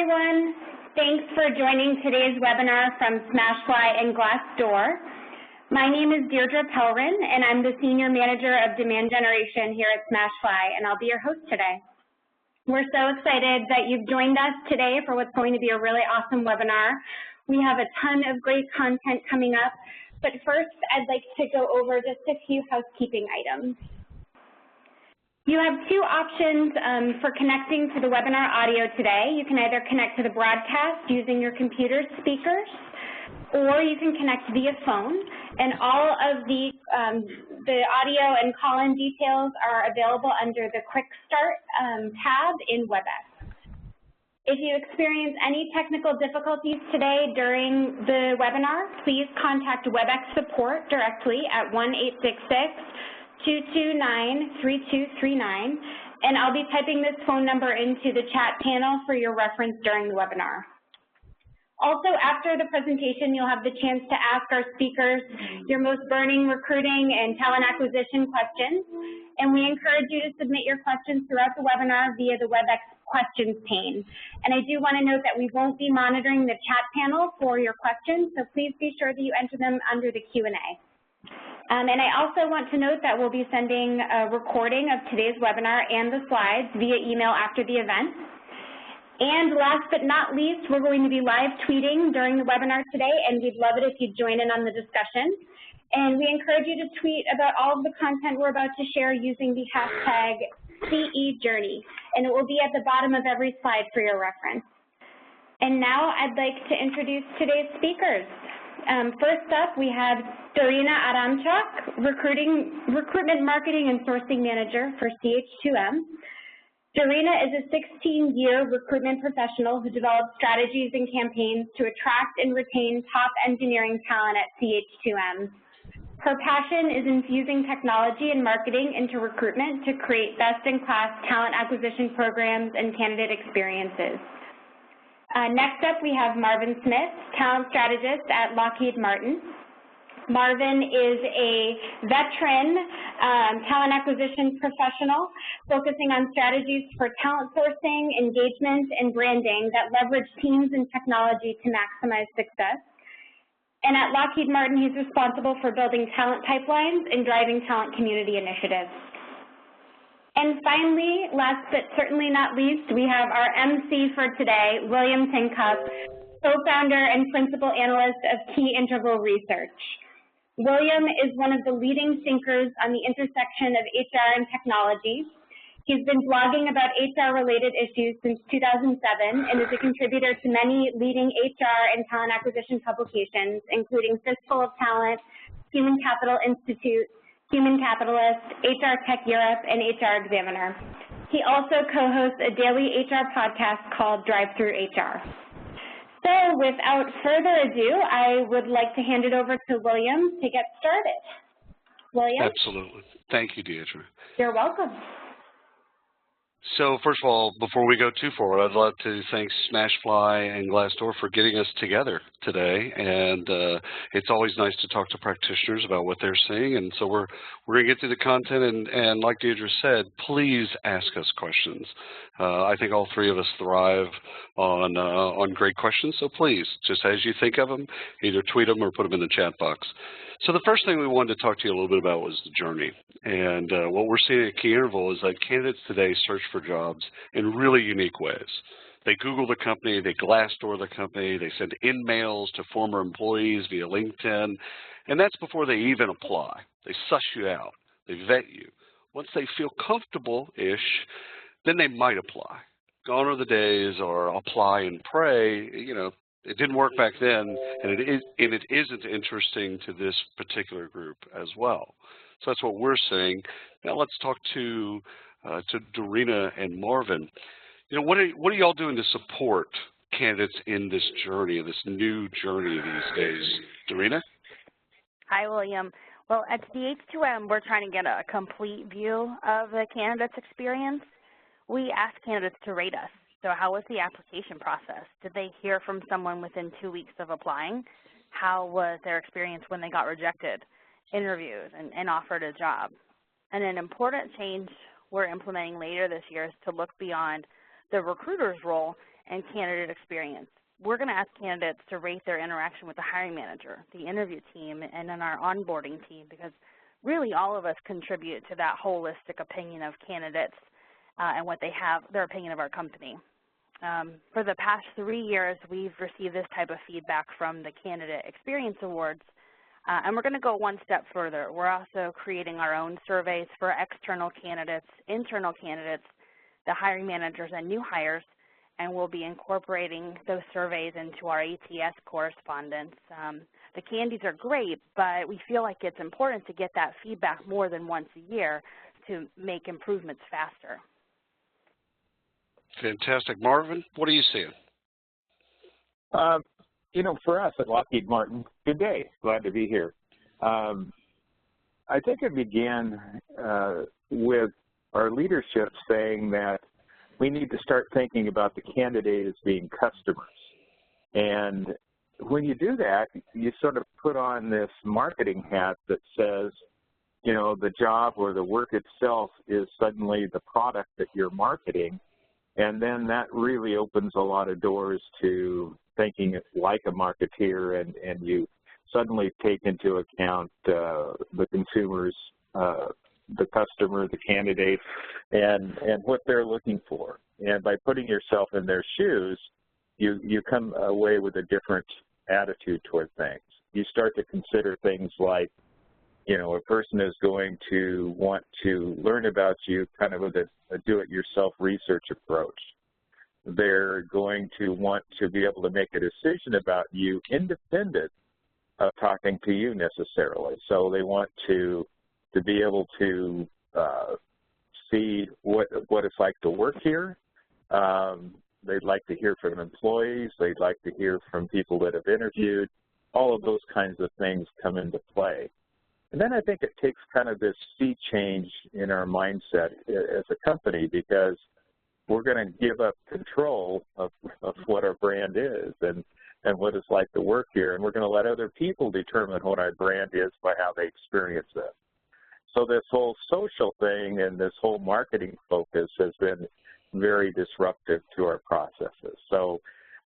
everyone. Thanks for joining today's webinar from Smashfly and Glassdoor. My name is Deirdre Pelrin, and I'm the Senior Manager of Demand Generation here at Smashfly, and I'll be your host today. We're so excited that you've joined us today for what's going to be a really awesome webinar. We have a ton of great content coming up, but first I'd like to go over just a few housekeeping items. You have two options for connecting to the webinar audio today. You can either connect to the broadcast using your computer speakers, or you can connect via phone, and all of the audio and call-in details are available under the Quick Start tab in WebEx. If you experience any technical difficulties today during the webinar, please contact WebEx support directly at 1-866-229-3239, and I'll be typing this phone number into the chat panel for your reference during the webinar. Also, after the presentation, you'll have the chance to ask our speakers your most burning recruiting and talent acquisition questions, and we encourage you to submit your questions throughout the webinar via the WebEx questions pane. And I do want to note that we won't be monitoring the chat panel for your questions, so please be sure that you enter them under the Q&A. And I also want to note that we'll be sending a recording of today's webinar and the slides via email after the event. And last but not least, we're going to be live tweeting during the webinar today, and we'd love it if you'd join in on the discussion. And we encourage you to tweet about all of the content we're about to share using the hashtag CEJourney, and it will be at the bottom of every slide for your reference. And now I'd like to introduce today's speakers. First up, we have Dorina Adamchuk, Recruitment Marketing and Sourcing Manager for CH2M. Dorina is a 16-year recruitment professional who develops strategies and campaigns to attract and retain top engineering talent at CH2M. Her passion is infusing technology and marketing into recruitment to create best-in-class talent acquisition programs and candidate experiences. Next up, we have Marvin Smith, talent strategist at Lockheed Martin. Marvin is a veteran talent acquisition professional focusing on strategies for talent sourcing, engagement, and branding that leverage teams and technology to maximize success. And at Lockheed Martin, he's responsible for building talent pipelines and driving talent community initiatives. And finally, last but certainly not least, we have our MC for today, William Tincup, co-founder and principal analyst of Key Integral Research. William is one of the leading thinkers on the intersection of HR and technology. He's been blogging about HR-related issues since 2007 and is a contributor to many leading HR and talent acquisition publications, including Fistful of Talent, Human Capital Institute, Human Capitalist, HR Tech Europe, and HR Examiner. He also co-hosts a daily HR podcast called Drive Through HR. So without further ado, I would like to hand it over to William to get started. William? Absolutely. Thank you, Deirdre. You're welcome. So first of all, before we go too forward, I'd love to thank Smashfly and Glassdoor for getting us together today. And it's always nice to talk to practitioners about what they're seeing. And so we're going to get through the content. And like Deirdre said, please ask us questions. I think all three of us thrive on great questions. So please, just as you think of them, either tweet them or put them in the chat box. So the first thing we wanted to talk to you a little bit about was the journey. And what we're seeing at Key Interval is that candidates today search for jobs in really unique ways. They Google the company, they Glassdoor the company, they send in-mails to former employees via LinkedIn, and that's before they even apply. They suss you out, they vet you. Once they feel comfortable-ish, then they might apply. Gone are the days or apply and pray, you know, it didn't work back then, and it isn't interesting to this particular group as well. So that's what we're saying. Now let's talk to Dorina and Marvin. You know, what are y'all doing to support candidates in this journey, this new journey these days? Dorina? Hi, William. Well, at CH2M, we're trying to get a complete view of the candidate's experience. We ask candidates to rate us. So how was the application process? Did they hear from someone within 2 weeks of applying? How was their experience when they got rejected, interviewed, and offered a job? And an important change we're implementing later this year is to look beyond the recruiter's role and candidate experience. We're going to ask candidates to rate their interaction with the hiring manager, the interview team, and then our onboarding team, because really all of us contribute to that holistic opinion of candidates and what they have, their opinion of our company. For the past 3 years, we've received this type of feedback from the Candidate Experience Awards, and we're going to go one step further. We're also creating our own surveys for external candidates, internal candidates, the hiring managers, and new hires, and we'll be incorporating those surveys into our ATS correspondence. The candies are great, but we feel like it's important to get that feedback more than once a year to make improvements faster. Fantastic. Marvin, what are you seeing? You know, for us at Lockheed Martin, good day. Glad to be here. I think it began with our leadership saying that we need to start thinking about the candidate as being customers. And when you do that, you sort of put on this marketing hat that says, you know, the job or the work itself is suddenly the product that you're marketing. And then that really opens a lot of doors to thinking like a marketeer, and you suddenly take into account the consumers, the customer, the candidate, and what they're looking for. And by putting yourself in their shoes, you come away with a different attitude toward things. You start to consider things like, you know, a person is going to want to learn about you kind of with a do-it-yourself research approach. They're going to want to be able to make a decision about you independent of talking to you necessarily. So they want to be able to see what it's like to work here. They'd like to hear from employees. They'd like to hear from people that have interviewed. All of those kinds of things come into play. And then I think it takes kind of this sea change in our mindset as a company, because we're going to give up control of what our brand is and what it's like to work here. And we're going to let other people determine what our brand is by how they experience it. So this whole social thing and this whole marketing focus has been very disruptive to our processes. So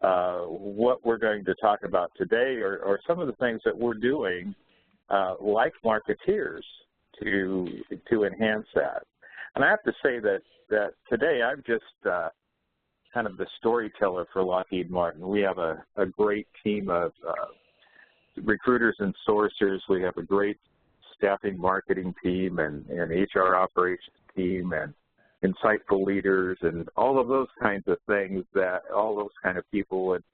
what we're going to talk about today are some of the things that we're doing like marketeers to enhance that. And I have to say that today I'm just kind of the storyteller for Lockheed Martin. We have a great team of recruiters and sourcers. We have a great staffing marketing team and HR operations team and insightful leaders and all of those kinds of things, that all those kind of people and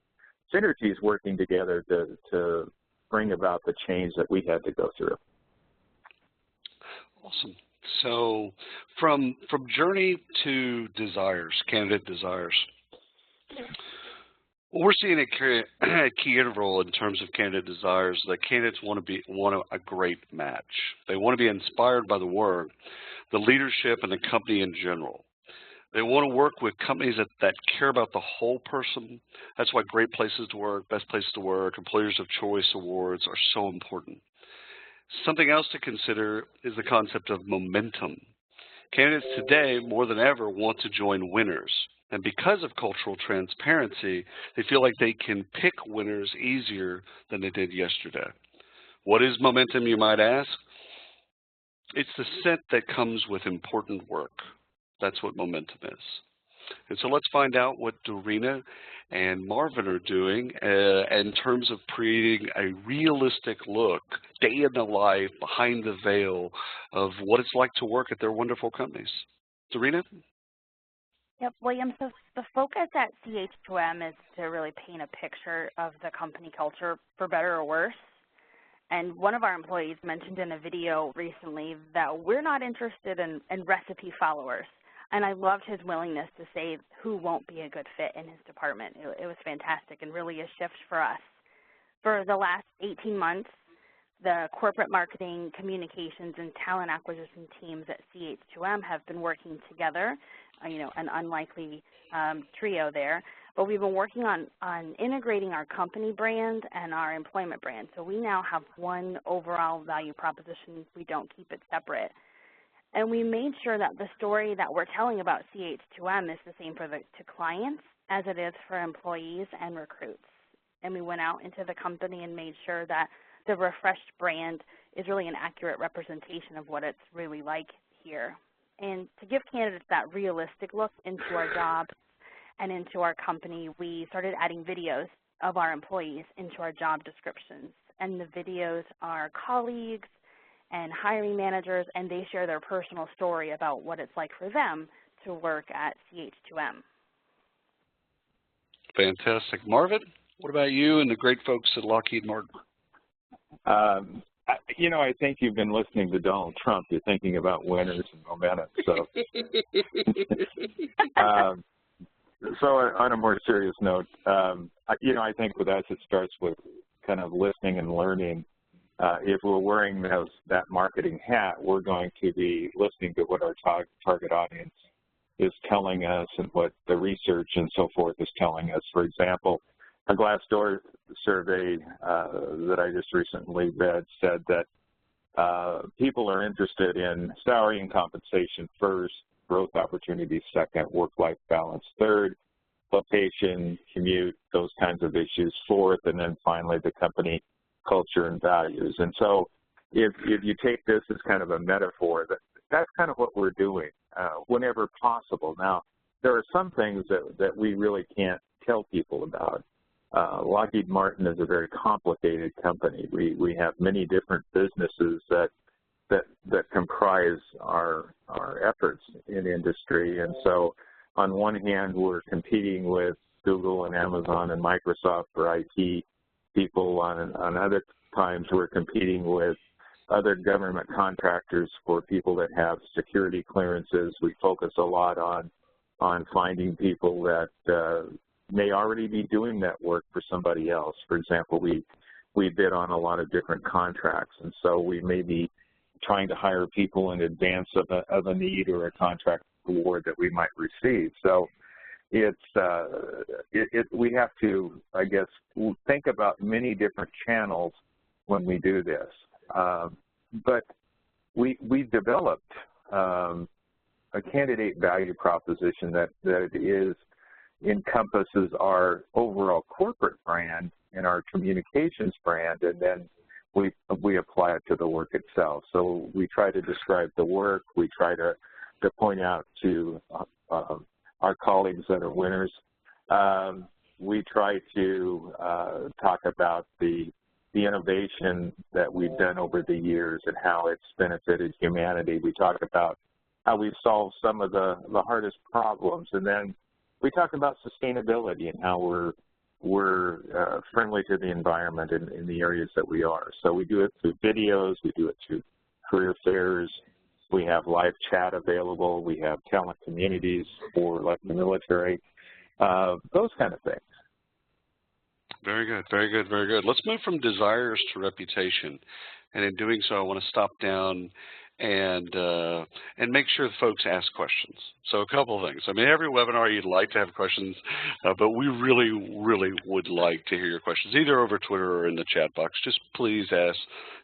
synergies working together to bring about the change that we had to go through. Awesome. So from journey to desires, candidate desires, well, we're seeing a key interval in terms of candidate desires that candidates want a great match. They want to be inspired by the work, the leadership, and the company in general. They want to work with companies that care about the whole person. That's why Great Places to Work, Best Places to Work, Employers of Choice awards are so important. Something else to consider is the concept of momentum. Candidates today, more than ever, want to join winners. And because of cultural transparency, they feel like they can pick winners easier than they did yesterday. What is momentum, you might ask? It's the scent that comes with important work. That's what momentum is. And so let's find out what Dorina and Marvin are doing in terms of creating a realistic look, day in the life, behind the veil of what it's like to work at their wonderful companies. Dorina? Yep, William, so the focus at CH2M is to really paint a picture of the company culture, for better or worse. And one of our employees mentioned in a video recently that we're not interested in recipe followers. And I loved his willingness to say who won't be a good fit in his department. It was fantastic and really a shift for us. For the last 18 months, the corporate marketing, communications, and talent acquisition teams at CH2M have been working together, an unlikely trio there. But we've been working on integrating our company brand and our employment brand. So we now have one overall value proposition. We don't keep it separate. And we made sure that the story that we're telling about CH2M is the same to clients as it is for employees and recruits. And we went out into the company and made sure that the refreshed brand is really an accurate representation of what it's really like here. And to give candidates that realistic look into our jobs and into our company, we started adding videos of our employees into our job descriptions. And the videos are colleagues and hiring managers, and they share their personal story about what it's like for them to work at CH2M. Fantastic. Marvin, what about you and the great folks at Lockheed Martin? You know, I think you've been listening to Donald Trump. You're thinking about winners and momentum. So, so on a more serious note, you know, I think with us it starts with kind of listening and learning. If we're wearing that marketing hat, we're going to be listening to what our target audience is telling us and what the research and so forth is telling us. For example, a Glassdoor survey that I just recently read said that people are interested in salary and compensation first, growth opportunities second, work-life balance third, location, commute, those kinds of issues fourth, and then finally the company culture and values. And so if you take this as kind of a metaphor, that's kind of what we're doing whenever possible. Now, there are some things that we really can't tell people about. Lockheed Martin is a very complicated company. We have many different businesses that comprise our efforts in industry. And so on one hand, we're competing with Google and Amazon and Microsoft for IT people. On other times, we're competing with other government contractors for people that have security clearances. We focus a lot on finding people that may already be doing that work for somebody else. For example, we bid on a lot of different contracts, and so we may be trying to hire people in advance of a need or a contract award that we might receive. So we have to, I guess, think about many different channels when we do this. But we developed a candidate value proposition that encompasses our overall corporate brand and our communications brand, and then we apply it to the work itself. So we try to describe the work. We try to point out to our colleagues that are winners. We try to talk about the innovation that we've done over the years and how it's benefited humanity. We talk about how we've solved some of the hardest problems, and then we talk about sustainability and how we're friendly to the environment in the areas that we are. So we do it through videos, we do it through career fairs, we have live chat available, we have talent communities for like the military, those kind of things. Very good, very good, very good. Let's move from desires to reputation. And in doing so, I want to stop down and make sure the folks ask questions. So a couple of things. I mean, every webinar you'd like to have questions, but we really, really would like to hear your questions, either over Twitter or in the chat box. Just please ask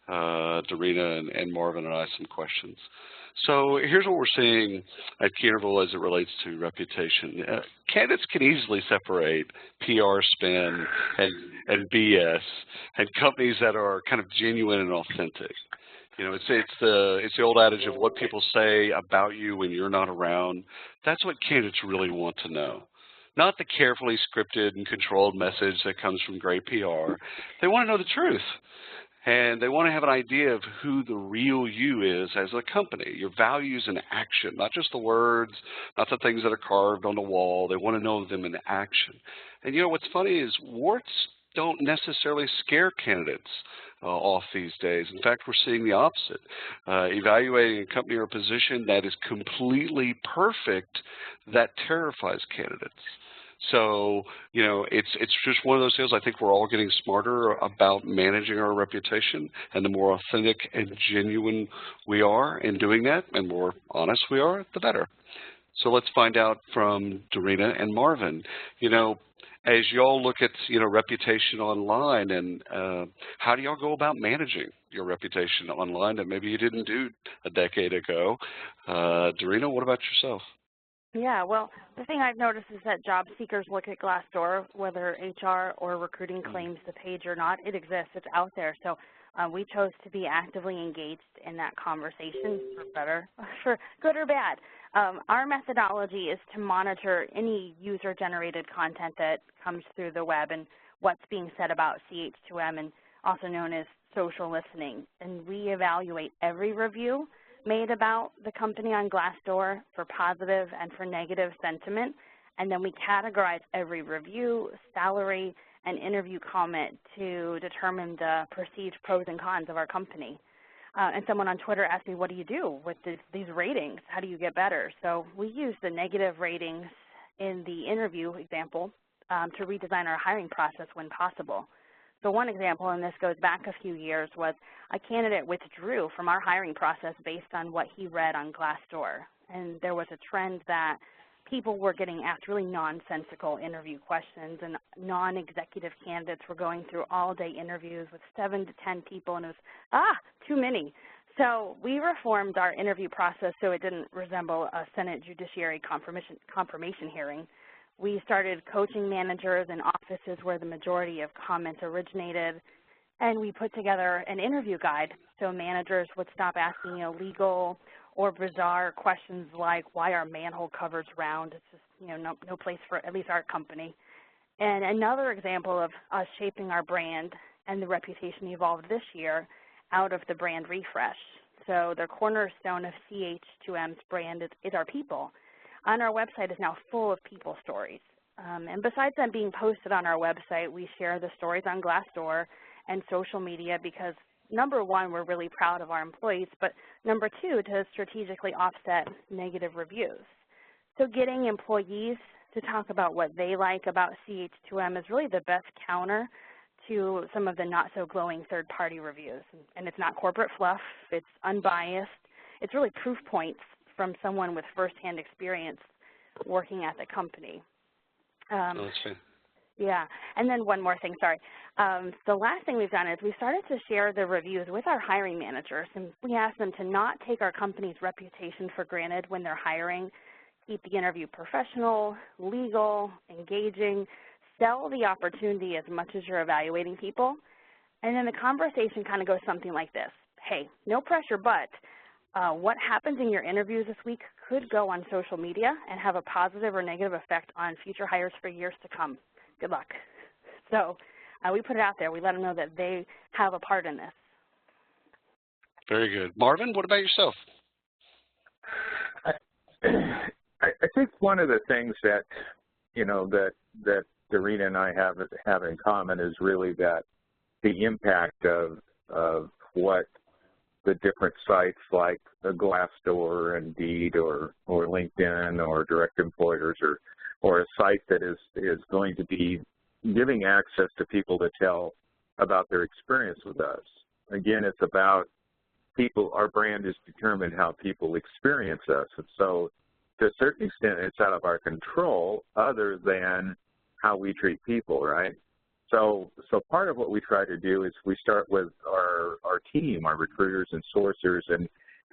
Darina and Marvin and I some questions. So here's what we're seeing at Key Interval as it relates to reputation. Candidates can easily separate PR spin and BS and companies that are kind of genuine and authentic. You know, it's the old adage of what people say about you when you're not around. That's what candidates really want to know. Not the carefully scripted and controlled message that comes from great PR. They want to know the truth. And they want to have an idea of who the real you is as a company, your values in action, not just the words, not the things that are carved on the wall. They want to know them in action. And, you know, what's funny is warts don't necessarily scare candidates off these days. In fact, we're seeing the opposite. Evaluating a company or a position that is completely perfect, that terrifies candidates. So, you know, it's just one of those deals. I think we're all getting smarter about managing our reputation, and the more authentic and genuine we are in doing that, and more honest we are, the better. So let's find out from Darina and Marvin, you know, as y'all look at, you know, reputation online, and how do y'all go about managing your reputation online that maybe you didn't do a decade ago? Darina, what about yourself? Yeah, well, the thing I've noticed is that job seekers look at Glassdoor, whether HR or recruiting claims the page or not. It exists. It's out there. So we chose to be actively engaged in that conversation, for better, for good or bad. Our methodology is to monitor any user-generated content that comes through the web and what's being said about CH2M, and also known as social listening. And we evaluate every review made about the company on Glassdoor for positive and for negative sentiment, and then we categorize every review, salary, and interview comment to determine the perceived pros and cons of our company. And someone on Twitter asked me, what do you do with these ratings? How do you get better? So we use the negative ratings in the interview example to redesign our hiring process when possible. So one example, and this goes back a few years, was a candidate withdrew from our hiring process based on what he read on Glassdoor. And there was a trend that people were getting asked really nonsensical interview questions, and non-executive candidates were going through all-day interviews with 7 to 10 people, and it was, too many. So we reformed our interview process so it didn't resemble a Senate Judiciary confirmation hearing. We started coaching managers in offices where the majority of comments originated, and we put together an interview guide so managers would stop asking illegal or bizarre questions like, why are manhole covers round? It's just, no place for at least our company. And another example of us shaping our brand and the reputation evolved this year out of the brand refresh. So the cornerstone of CH2M's brand is our people. On our website is now full of people stories. And besides them being posted on our website, we share the stories on Glassdoor and social media because, number one, we're really proud of our employees, but number two, to strategically offset negative reviews. So getting employees to talk about what they like about CH2M is really the best counter to some of the not-so-glowing third-party reviews. And it's not corporate fluff. It's unbiased. It's really proof points from someone with firsthand experience working at the company. That's fair. Yeah, and then one more thing, sorry. The last thing we've done is we started to share the reviews with our hiring managers, and we asked them to not take our company's reputation for granted when they're hiring, keep the interview professional, legal, engaging, sell the opportunity as much as you're evaluating people, and then the conversation kind of goes something like this. Hey, no pressure, but what happens in your interviews this week could go on social media and have a positive or negative effect on future hires for years to come. Good luck. So we put it out there. We let them know that they have a part in this. Very good. Marvin, what about yourself? I think one of the things that, that Doreen and I have in common is really that the impact of what the different sites like Glassdoor, Indeed, or LinkedIn, or Direct Employers, or a site that is going to be giving access to people to tell about their experience with us. Again, it's about people. Our brand is determined how people experience us, and so to a certain extent, it's out of our control, other than how we treat people, right? So part of what we try to do is we start with our team, our recruiters and sourcers, and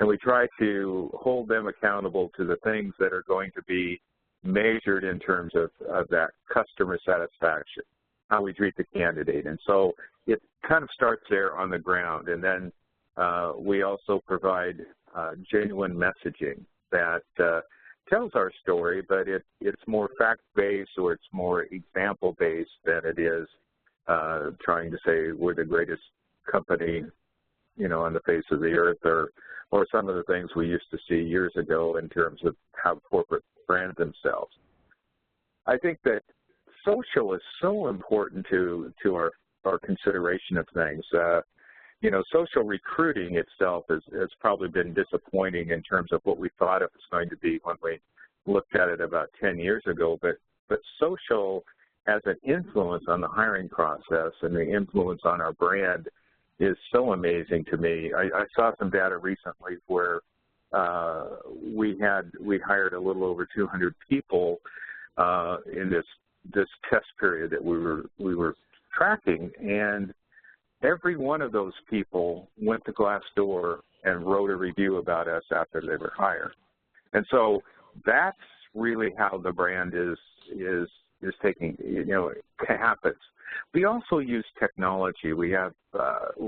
we try to hold them accountable to the things that are going to be measured in terms of that customer satisfaction, how we treat the candidate. And so it kind of starts there on the ground. And then we also provide genuine messaging that tells our story, but it's more fact-based or it's more example-based than it is trying to say we're the greatest company, on the face of the earth, or some of the things we used to see years ago in terms of how corporate brand themselves. I think that social is so important to our consideration of things. Social recruiting itself has probably been disappointing in terms of what we thought it was going to be when we looked at it about 10 years ago, but social as an influence on the hiring process and the influence on our brand is so amazing to me. I saw some data recently where we hired a little over 200 people in this test period that we were tracking, and every one of those people went to Glassdoor and wrote a review about us after they were hired. And so that's really how the brand is taking, habits. We also use technology. We have a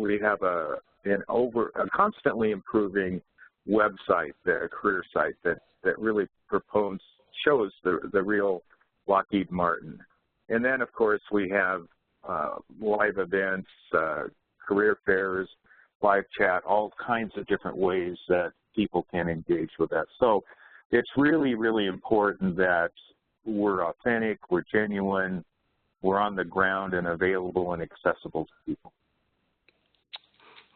constantly improving website, a career site that really shows the real Lockheed Martin. And then, of course, we have live events, career fairs, live chat, all kinds of different ways that people can engage with that. So it's really, really important that we're authentic, we're genuine, we're on the ground and available and accessible to people.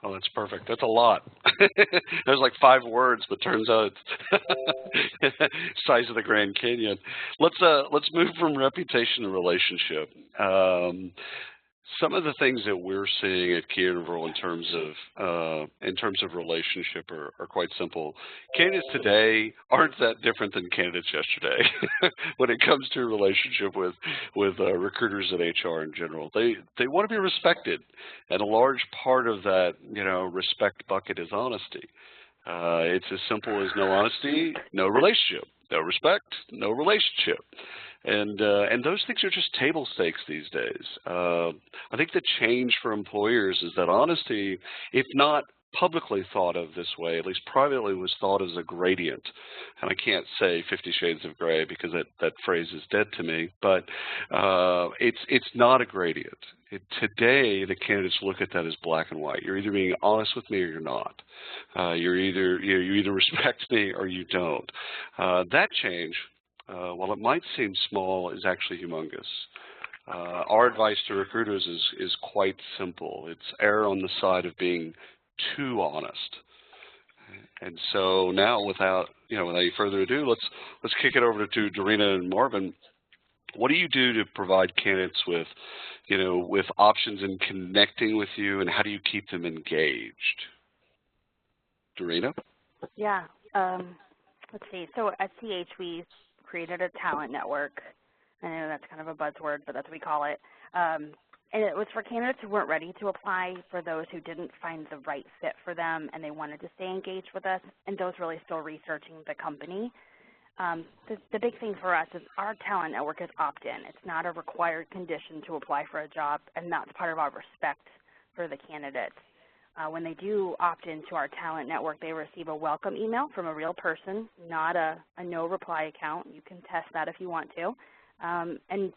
Oh, that's perfect. That's a lot. There's like 5 words, but turns out it's size of the Grand Canyon. Let's move from reputation to relationship. Some of the things that we're seeing at Key Interval in terms of relationship are quite simple. Candidates today aren't that different than candidates yesterday when it comes to relationship with recruiters and HR in general. They want to be respected, and a large part of that respect bucket is honesty. It's as simple as no honesty, no relationship. No respect, no relationship. And those things are just table stakes these days. I think the change for employers is that honesty, if not publicly thought of this way, at least privately was thought as a gradient. And I can't say 50 Shades of Gray because that phrase is dead to me, but it's not a gradient. Today, the candidates look at that as black and white. You're either being honest with me or you're not. You either respect me or you don't. That change, while it might seem small, is actually humongous. Our advice to recruiters is quite simple. It's err on the side of being too honest. And so now, without any further ado, let's kick it over to Dorena and Marvin. What do you do to provide candidates with options in connecting with you, and how do you keep them engaged? Dorena? Yeah. Let's see. So at CH, we created a talent network. I know that's kind of a buzzword, but that's what we call it. And it was for candidates who weren't ready to apply, for those who didn't find the right fit for them and they wanted to stay engaged with us, and those really still researching the company. The big thing for us is our talent network is opt-in. It's not a required condition to apply for a job, and that's part of our respect for the candidates. When they do opt into our talent network, they receive a welcome email from a real person, not a no-reply account. You can test that if you want to. And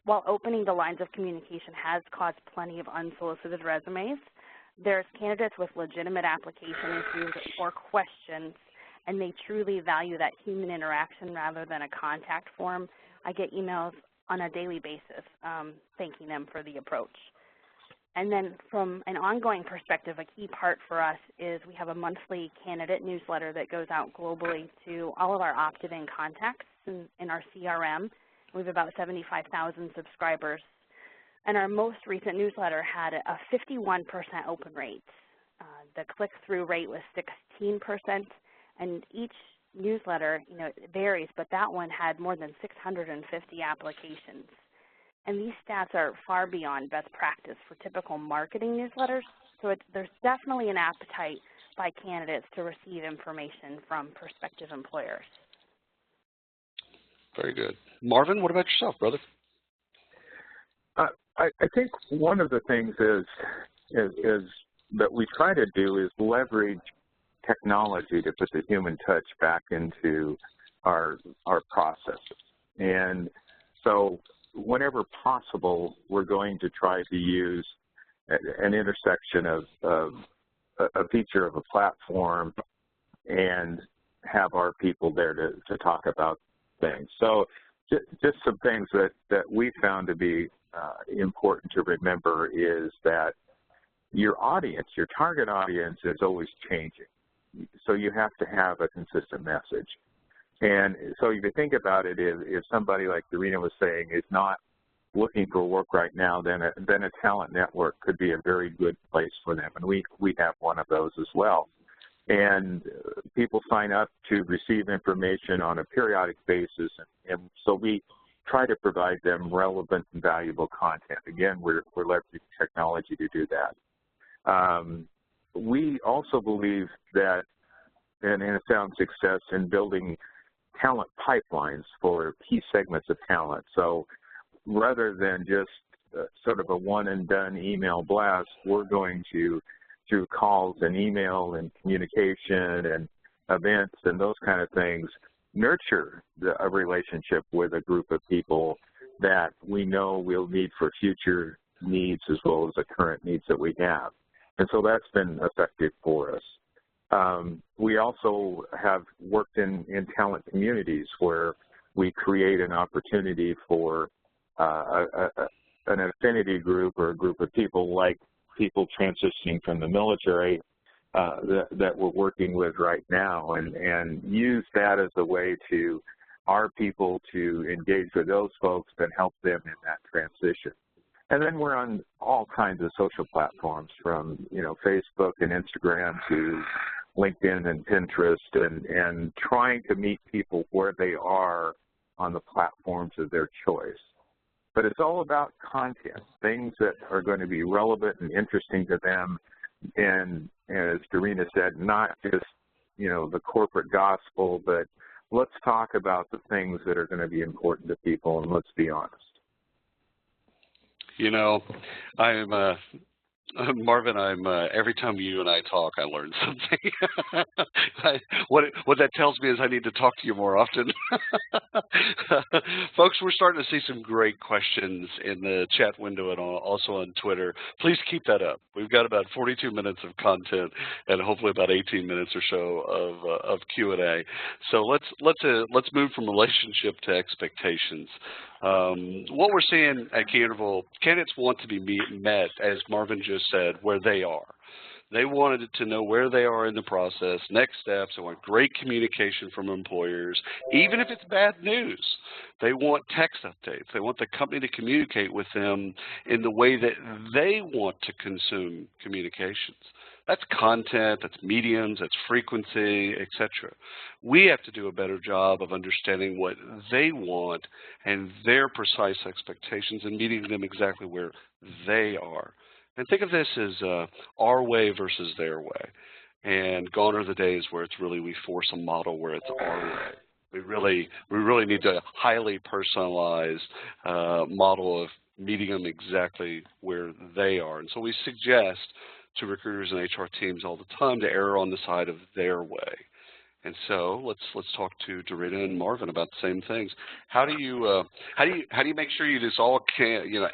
while opening the lines of communication has caused plenty of unsolicited resumes, there's candidates with legitimate application issues or questions, and they truly value that human interaction rather than a contact form. I get emails on a daily basis thanking them for the approach. And then from an ongoing perspective, a key part for us is we have a monthly candidate newsletter that goes out globally to all of our opted-in contacts in our CRM. We have about 75,000 subscribers. And our most recent newsletter had a 51% open rate. The click-through rate was 16%, and each newsletter, it varies, but that one had more than 650 applications. And these stats are far beyond best practice for typical marketing newsletters, so there's definitely an appetite by candidates to receive information from prospective employers. Very good. Marvin, what about yourself, brother? I think one of the things is that we try to do is leverage technology to put the human touch back into our processes. And so whenever possible, we're going to try to use an intersection of a feature of a platform and have our people there to talk about things. So just some things that we found to be important to remember is that your audience, your target audience, is always changing. So you have to have a consistent message. And so if you think about it, if somebody, like Dorena was saying, is not looking for work right now, then a talent network could be a very good place for them. And we have one of those as well. And people sign up to receive information on a periodic basis, and so we try to provide them relevant and valuable content. Again, we're leveraging technology to do that. We also believe that, and have found success in building talent pipelines for key segments of talent. So rather than just sort of a one-and-done email blast, we're going to, through calls and email and communication and events and those kind of things, nurture a relationship with a group of people that we know we'll need for future needs as well as the current needs that we have. And so that's been effective for us. We also have worked in talent communities where we create an opportunity for an affinity group or a group of people like people transitioning from the military that we're working with right now, and use that as a way to our people to engage with those folks and help them in that transition. And then we're on all kinds of social platforms, from Facebook and Instagram to LinkedIn and Pinterest, and trying to meet people where they are on the platforms of their choice. But it's all about content, things that are going to be relevant and interesting to them, and as Dorena said, not just the corporate gospel, but let's talk about the things that are going to be important to people, and let's be honest. I'm Marvin, every time you and I talk, I learn something. What that tells me is I need to talk to you more often. Folks, we're starting to see some great questions in the chat window and also on Twitter. Please keep that up. We've got about 42 minutes of content and hopefully about 18 minutes or so of Q&A. So let's move from relationship to expectations. What we're seeing at Key Interval, candidates want to be met, as Marvin just said, where they are. They wanted to know where they are in the process, next steps. They want great communication from employers, even if it's bad news. They want text updates. They want the company to communicate with them in the way that they want to consume communications. That's content, that's mediums, that's frequency, etc. We have to do a better job of understanding what they want and their precise expectations and meeting them exactly where they are. And think of this as our way versus their way. And gone are the days where it's really we force a model where it's our way. We really need a highly personalized model of meeting them exactly where they are. And so we suggest to recruiters and HR teams all the time to err on the side of their way. And so let's talk to Dorena and Marvin about the same things. How do you make sure you do this all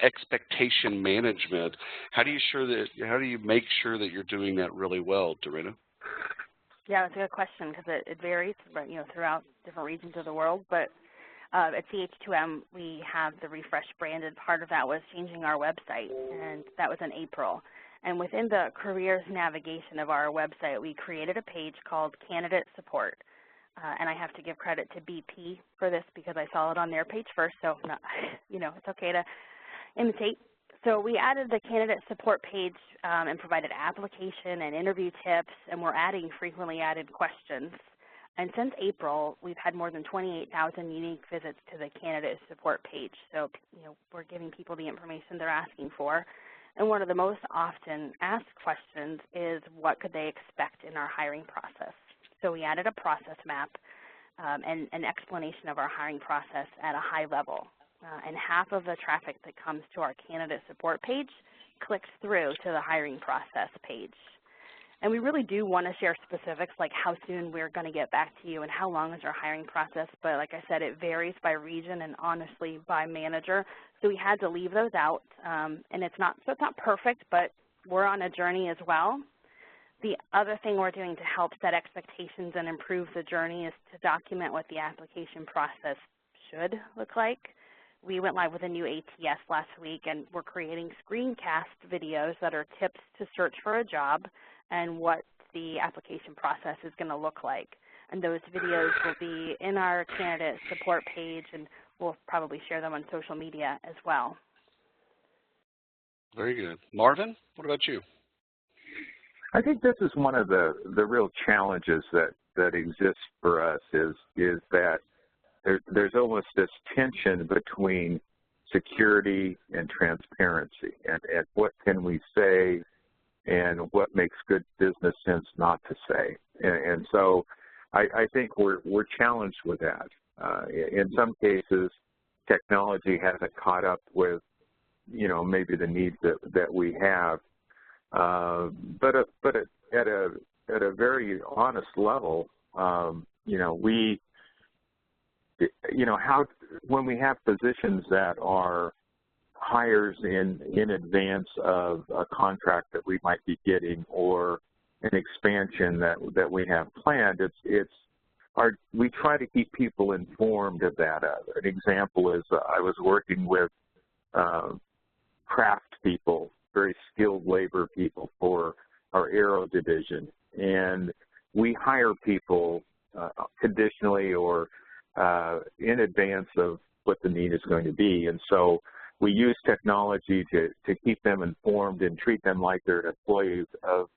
expectation management? How do you make sure that you're doing that really well, Dorena? Yeah, that's a good question because it varies, throughout different regions of the world. But at CH2M, we have the refresh branded. Part of that was changing our website, and that was in April. And within the careers navigation of our website, we created a page called Candidate Support. And I have to give credit to BP for this because I saw it on their page first, so it's okay to imitate. So we added the Candidate Support page and provided application and interview tips, and we're adding frequently added questions. And since April, we've had more than 28,000 unique visits to the Candidate Support page. So, we're giving people the information they're asking for. And one of the most often asked questions is, what could they expect in our hiring process? So we added a process map and an explanation of our hiring process at a high level. And half of the traffic that comes to our candidate support page clicks through to the hiring process page. And we really do want to share specifics like how soon we're going to get back to you and how long is our hiring process. But like I said, it varies by region and honestly by manager. So we had to leave those out. And it's not perfect, but we're on a journey as well. The other thing we're doing to help set expectations and improve the journey is to document what the application process should look like. We went live with a new ATS last week, and we're creating screencast videos that are tips to search for a job and what the application process is going to look like. And those videos will be in our candidate support page, and we'll probably share them on social media as well. Very good. Marvin, what about you? I think this is one of the real challenges that exists for us is that there's almost this tension between security and transparency, and what can we say and what makes good business sense not to say. And so I think we're challenged with that. In some cases, technology hasn't caught up with, maybe the needs that we have. But at a very honest level, when we have positions that are hires in advance of a contract that we might be getting or an expansion that we have planned, we try to keep people informed of that. An example is I was working with craft people, very skilled labor people for our aero division, and we hire people conditionally or in advance of what the need is going to be. And so we use technology to keep them informed and treat them like they're employees of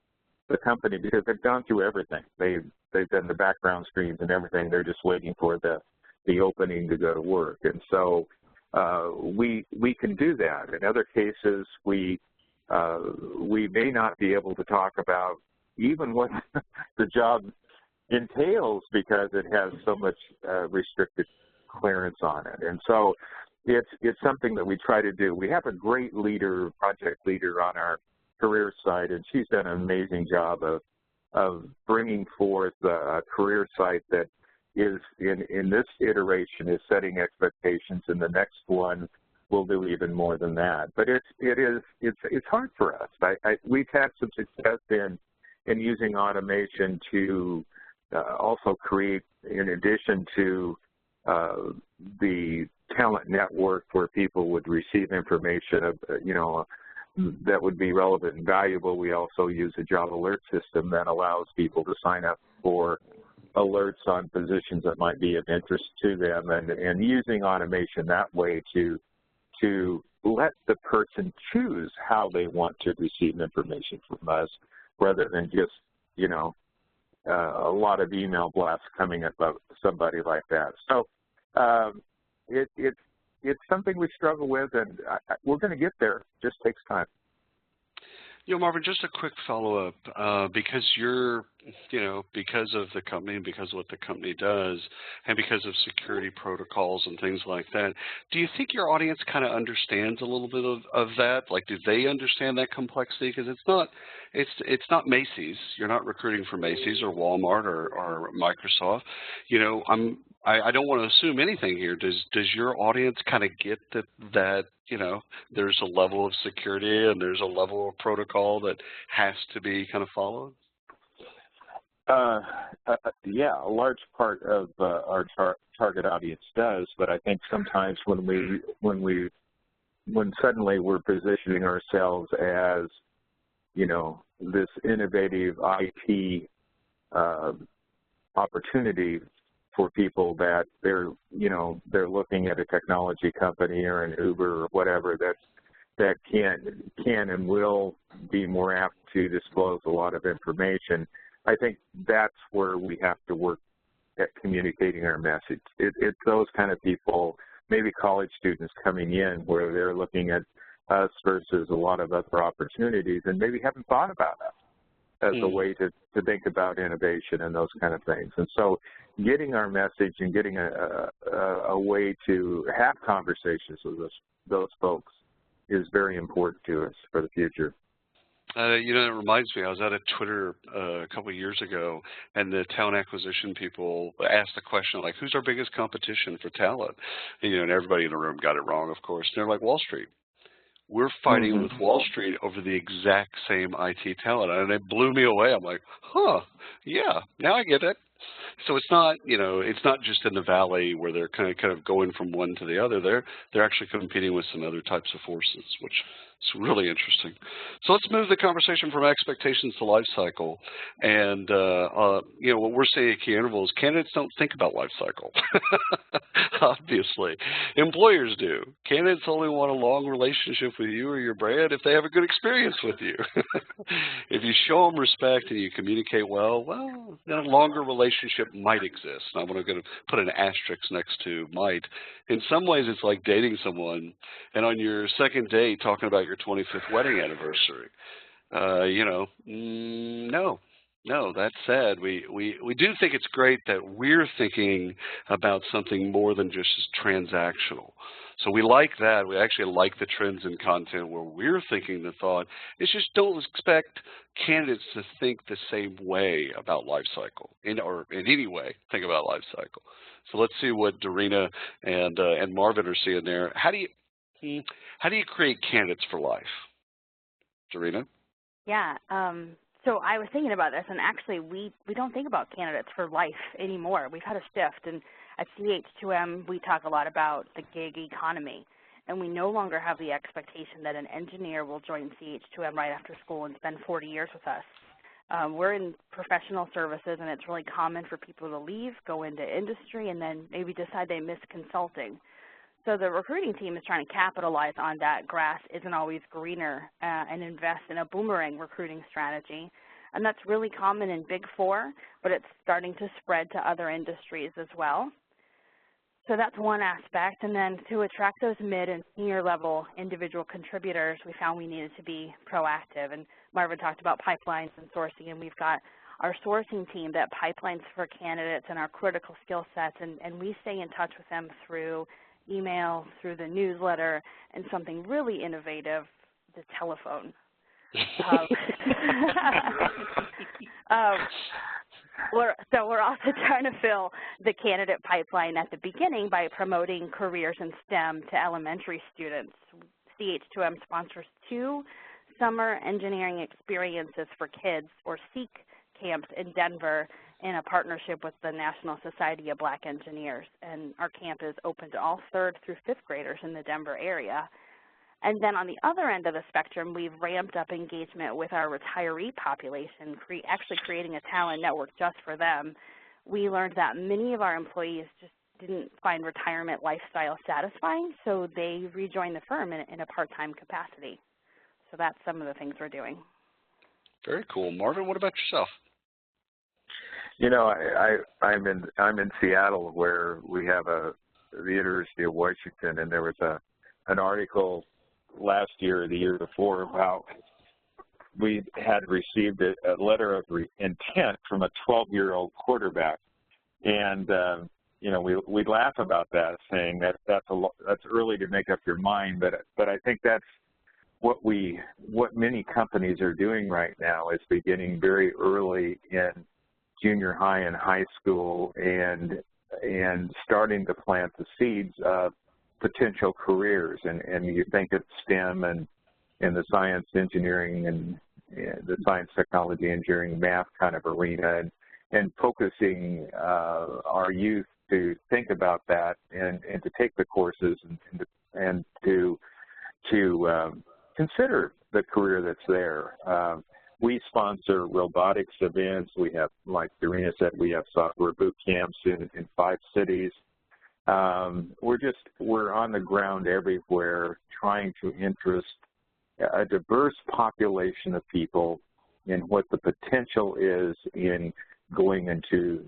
the company, because they've gone through everything. They've done the background screens and everything. They're just waiting for the opening to go to work. And so we can do that. In other cases, we may not be able to talk about even what the job entails because it has so much restricted clearance on it. And so it's something that we try to do. We have a great leader, project leader on our career site, and she's done an amazing job of bringing forth a career site that is in this iteration is setting expectations, and the next one will do even more than that. But it's hard for us. We've had some success in using automation to also create, in addition to the talent network where people would receive information of, that would be relevant and valuable. We also use a job alert system that allows people to sign up for alerts on positions that might be of interest to them, and using automation that way to let the person choose how they want to receive information from us, rather than just, a lot of email blasts coming about somebody like that. So it's something we struggle with, and we're going to get there. It just takes time. Marvin, just a quick follow-up, because because of the company and because of what the company does and because of security protocols and things like that, do you think your audience kind of understands a little bit of that? Like, do they understand that complexity? Because it's not Macy's. You're not recruiting for Macy's or Walmart or Microsoft. I don't want to assume anything here. Does your audience kind of get that there's a level of security and there's a level of protocol that has to be kind of followed? Yeah, a large part of our target audience does, but I think sometimes when suddenly we're positioning ourselves as, this innovative IT opportunity for people that they're looking at a technology company or an Uber or whatever that can and will be more apt to disclose a lot of information. I think that's where we have to work at communicating our message. It's those kind of people, maybe college students coming in, where they're looking at us versus a lot of other opportunities and maybe haven't thought about us as a way to think about innovation and those kind of things. And so getting our message and getting a way to have conversations with those folks is very important to us for the future. It reminds me, I was at a Twitter a couple of years ago, and the talent acquisition people asked the question, like, who's our biggest competition for talent? And everybody in the room got it wrong, of course. And they're like, Wall Street. We're fighting with Wall Street over the exact same IT talent. And it blew me away. I'm like, yeah, now I get it. So it's not, it's not just in the valley where they're kind of going from one to the other. They're actually competing with some other types of forces, which is really interesting. So let's move the conversation from expectations to life cycle. And what we're seeing at Key Interval is candidates don't think about life cycle. Obviously, employers do. Candidates only want a long relationship with you or your brand if they have a good experience with you. If you show them respect and you communicate well, then a longer relationship might exist. And I'm going to put an asterisk next to might. In some ways, it's like dating someone, and on your second date, talking about your 25th wedding anniversary. No. No, that said, we do think it's great that we're thinking about something more than just transactional. So we like that. We actually like the trends in content where we're thinking the thought. It's just don't expect candidates to think the same way about life cycle, or in any way think about life cycle. So let's see what Dorina and Marvin are seeing there. How do you create candidates for life, Dorina? Yeah. So I was thinking about this, and actually we don't think about candidates for life anymore. We've had a shift, and at CH2M we talk a lot about the gig economy, and we no longer have the expectation that an engineer will join CH2M right after school and spend 40 years with us. We're in professional services, and it's really common for people to leave, go into industry, and then maybe decide they miss consulting. So the recruiting team is trying to capitalize on that grass isn't always greener and invest in a boomerang recruiting strategy. And that's really common in Big Four, but it's starting to spread to other industries as well. So that's one aspect. And then to attract those mid and senior level individual contributors, we found we needed to be proactive. And Marvin talked about pipelines and sourcing, and we've got our sourcing team that pipelines for candidates and our critical skill sets, and we stay in touch with them through email, through the newsletter, and something really innovative, the telephone. So we're also trying to fill the candidate pipeline at the beginning by promoting careers in STEM to elementary students. CH2M sponsors 2 summer engineering experiences for kids, or SEEK camps in Denver, in a partnership with the National Society of Black Engineers. And our camp is open to all 3rd through 5th graders in the Denver area. And then on the other end of the spectrum, we've ramped up engagement with our retiree population, actually creating a talent network just for them. We learned that many of our employees just didn't find retirement lifestyle satisfying, so they rejoined the firm in a part-time capacity. So that's some of the things we're doing. Very cool. Marvin, what about yourself? You know, I'm in Seattle, where we have the University of Washington, and there was an article last year or the year before about we had received a letter of intent from a 12-year-old quarterback, and you know, we laugh about that, saying that's early to make up your mind, but I think that's what many companies are doing right now, is beginning very early in junior high and high school and starting to plant the seeds of potential careers. And you think of STEM and the science, engineering, and the science, technology, engineering, math kind of arena, and focusing our youth to think about that and to take the courses and to consider the career that's there. We sponsor robotics events. We have, like Dorina said, we have software boot camps in 5 cities. We're on the ground everywhere, trying to interest a diverse population of people in what the potential is in going into,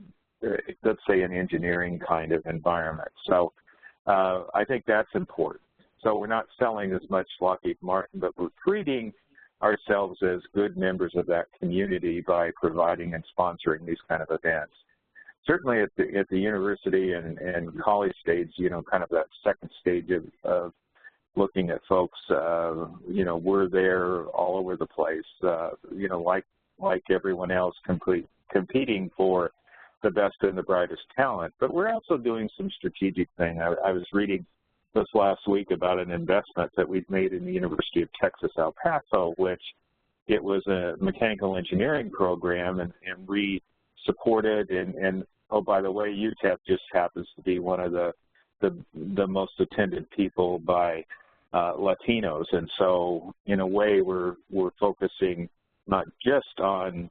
let's say, an engineering kind of environment. So I think that's important. So we're not selling as much Lockheed Martin, but we're treating ourselves as good members of that community by providing and sponsoring these kind of events. Certainly at the university and college stage, you know, kind of that second stage of looking at folks, you know, we're there all over the place, you know, like everyone else, competing for the best and the brightest talent. But we're also doing some strategic thing. I was reading this last week about an investment that we've made in the University of Texas, El Paso, which it was a mechanical engineering program, and we supported, and oh, by the way, UTEP just happens to be one of the most attended people by Latinos. And so in a way, we're focusing not just on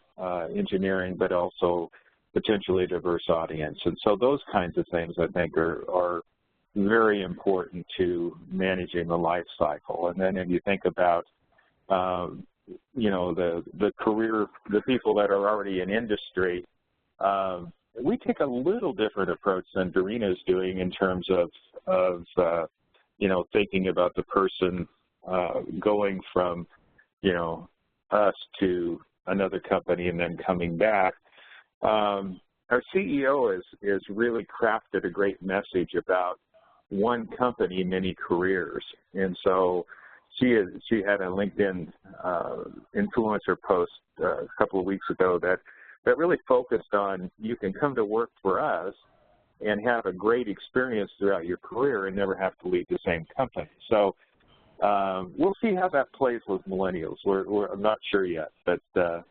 engineering, but also potentially a diverse audience. And so those kinds of things, I think, are very important to managing the life cycle. And then if you think about, you know, the people that are already in industry, we take a little different approach than Dorina is doing in terms of you know, thinking about the person going from, you know, us to another company and then coming back. Our CEO has really crafted a great message about one company, many careers. And so she had a LinkedIn influencer post a couple of weeks ago that really focused on you can come to work for us and have a great experience throughout your career and never have to leave the same company. So we'll see how that plays with millennials. I'm not sure yet, but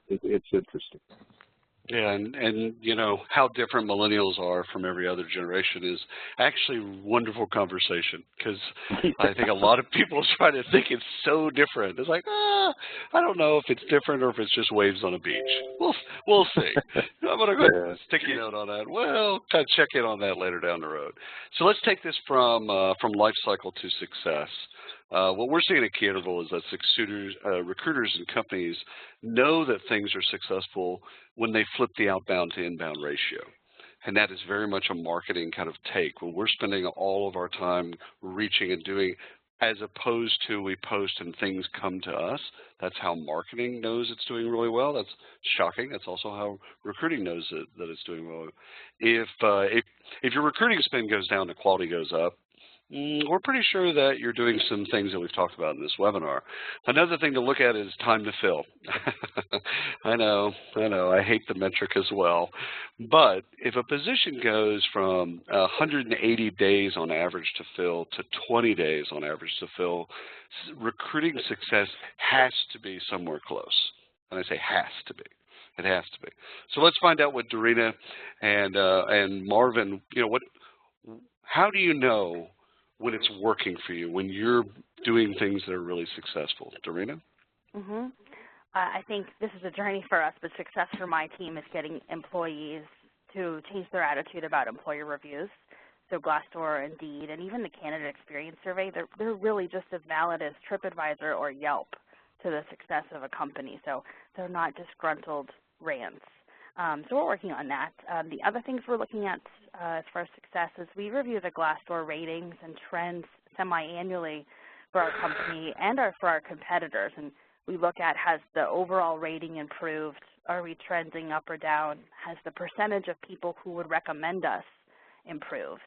it's interesting. Yeah, and you know, how different millennials are from every other generation is actually a wonderful conversation, because I think a lot of people try to think it's so different. It's like, I don't know if it's different or if it's just waves on a beach. We'll see. I'm going to go ahead and put a sticky note on that. Well, kind of check in on that later down the road. So let's take this from life cycle to success. What we're seeing at Canada is that recruiters and companies know that things are successful when they flip the outbound to inbound ratio. And that is very much a marketing kind of take. When we're spending all of our time reaching and doing, as opposed to we post and things come to us, that's how marketing knows it's doing really well. That's shocking. That's also how recruiting knows that it's doing well. If your recruiting spend goes down, the quality goes up. We're pretty sure that you're doing some things that we've talked about in this webinar. Another thing to look at is time to fill. I know, I hate the metric as well. But if a position goes from 180 days on average to fill to 20 days on average to fill, recruiting success has to be somewhere close. And I say has to be. It has to be. So let's find out what Dorina and Marvin, how do you know when it's working for you, when you're doing things that are really successful? Dorina? I think this is a journey for us, but success for my team is getting employees to change their attitude about employer reviews. So Glassdoor, Indeed, and even the candidate experience survey, they're really just as valid as TripAdvisor or Yelp to the success of a company. So they're not disgruntled rants. So we're working on that. The other things we're looking at as far as success is we review the Glassdoor ratings and trends semi-annually for our company and for our competitors. And we look at, has the overall rating improved? Are we trending up or down? Has the percentage of people who would recommend us improved?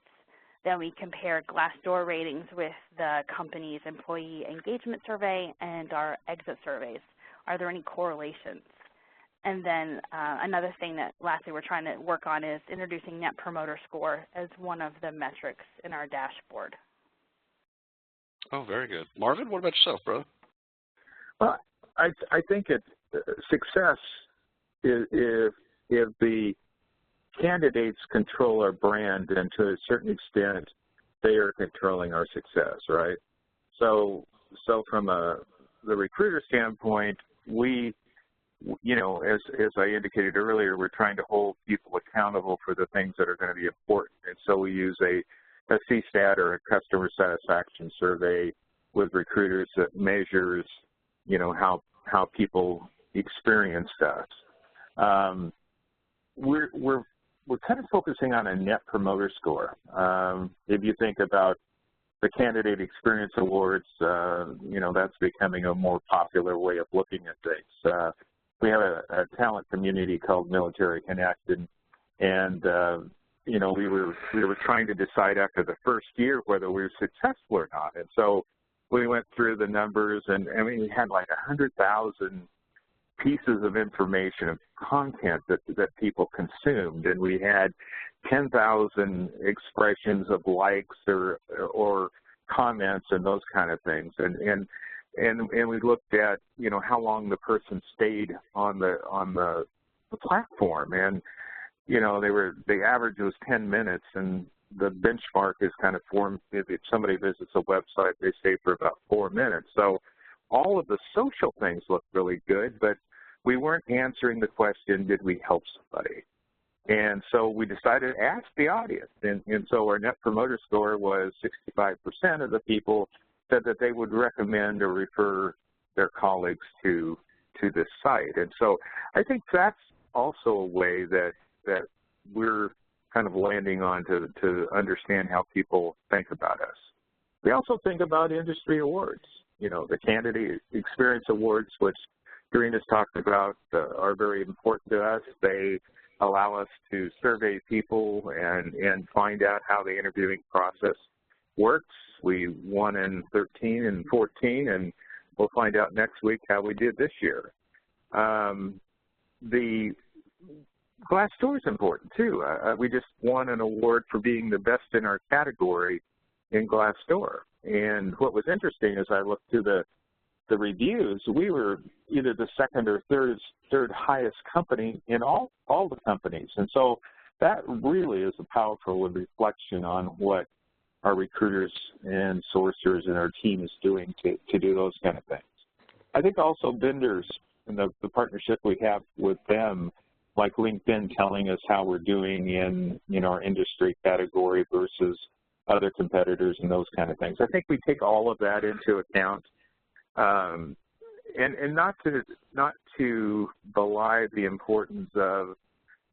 Then we compare Glassdoor ratings with the company's employee engagement survey and our exit surveys. Are there any correlations? And then another thing that lastly we're trying to work on is introducing Net Promoter Score as one of the metrics in our dashboard. Oh, very good. Marvin, what about yourself, brother? Well, I think success is if the candidates control our brand, and to a certain extent, they are controlling our success, right? So from the recruiter standpoint, we, as I indicated earlier, we're trying to hold people accountable for the things that are going to be important. And so we use a CSAT or a customer satisfaction survey with recruiters that measures, how people experienced us. We're kind of focusing on a Net Promoter Score. If you think about the Candidate Experience Awards, that's becoming a more popular way of looking at things. We have a talent community called Military Connect, and we were trying to decide after the first year whether we were successful or not. And so we went through the numbers, and we had like 100,000 pieces of information, of content that people consumed, and we had 10,000 expressions of likes or comments and those kind of things, and we looked at how long the person stayed on the platform, and the average was 10 minutes, and the benchmark is kind of formed. If somebody visits a website, they stay for about 4 minutes. So all of the social things look really good, but we weren't answering the question, did we help somebody? And so we decided to ask the audience. And so our Net Promoter Score was 65% of the people said that they would recommend or refer their colleagues to this site. And so I think that's also a way that we're kind of landing on to understand how people think about us. We also think about industry awards. The Candidate Experience Awards, which Doreena's talked about are very important to us. They allow us to survey people and find out how the interviewing process works. We won in 13 and 14, and we'll find out next week how we did this year. The Glassdoor is important too. We just won an award for being the best in our category in Glassdoor. And what was interesting as I looked through the reviews, we were either the second or third highest company in all the companies. And so that really is a powerful reflection on what our recruiters and sourcers and our team is doing to do those kind of things. I think also vendors and the partnership we have with them, like LinkedIn telling us how we're doing in our industry category versus other competitors and those kind of things. I think we take all of that into account. And not to belie the importance of